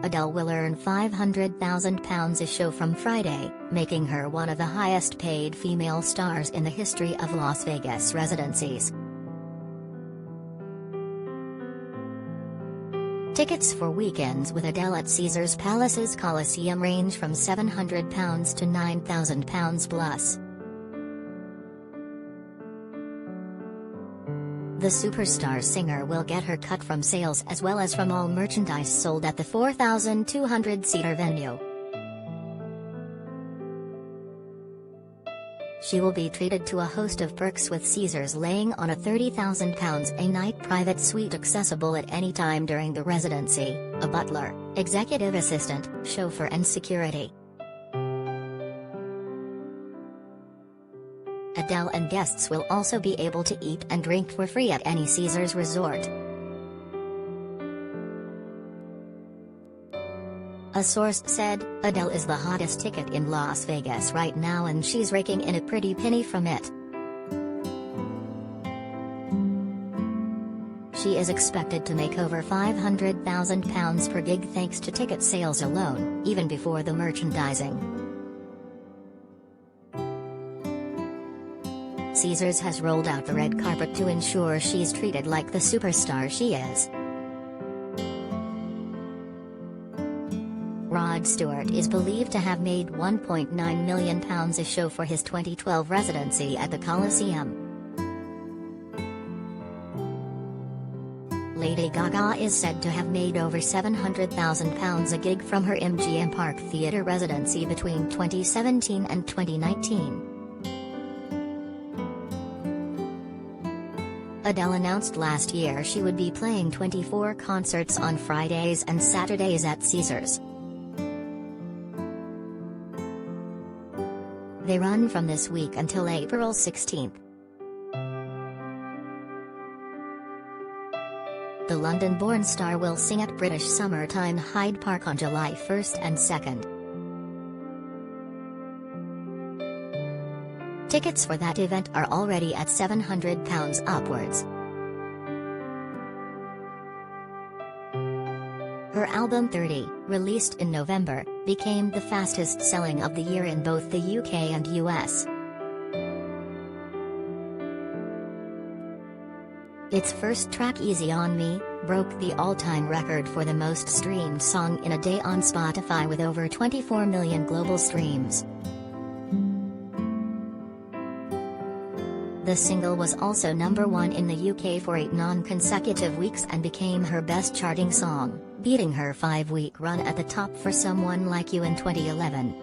Adele will earn £500,000 a show from Friday, making her one of the highest-paid female stars in the history of Las Vegas residencies. Tickets for Weekends with Adele at Caesars Palace's Colosseum range from £700 to £9,000 plus. The superstar singer will get her cut from sales as well as from all merchandise sold at the 4,200-seater venue. She will be treated to a host of perks, with Caesars laying on a £30,000 a night private suite accessible at any time during the residency, a butler, executive assistant, chauffeur and security. Adele and guests will also be able to eat and drink for free at any Caesars resort. A source said, "Adele is the hottest ticket in Las Vegas right now and she's raking in a pretty penny from it. She is expected to make over £500,000 per gig thanks to ticket sales alone, even before the merchandising." Caesars has rolled out the red carpet to ensure she's treated like the superstar she is. Rod Stewart is believed to have made £1.9 million a show for his 2012 residency at the Colosseum. Lady Gaga is said to have made over £700,000 a gig from her MGM Park Theatre residency between 2017 and 2019. Adele announced last year she would be playing 24 concerts on Fridays and Saturdays at Caesars. They run from this week until April 16. The London-born star will sing at British Summertime Hyde Park on July 1 and 2. Tickets for that event are already at £700 upwards. Her album 30, released in November, became the fastest-selling of the year in both the UK and US. Its first track, Easy on Me, broke the all-time record for the most streamed song in a day on Spotify with over 24 million global streams. The single was also #1 in the UK for 8 non-consecutive weeks and became her best-charting song, beating her 5-week run at the top for Someone Like You in 2011.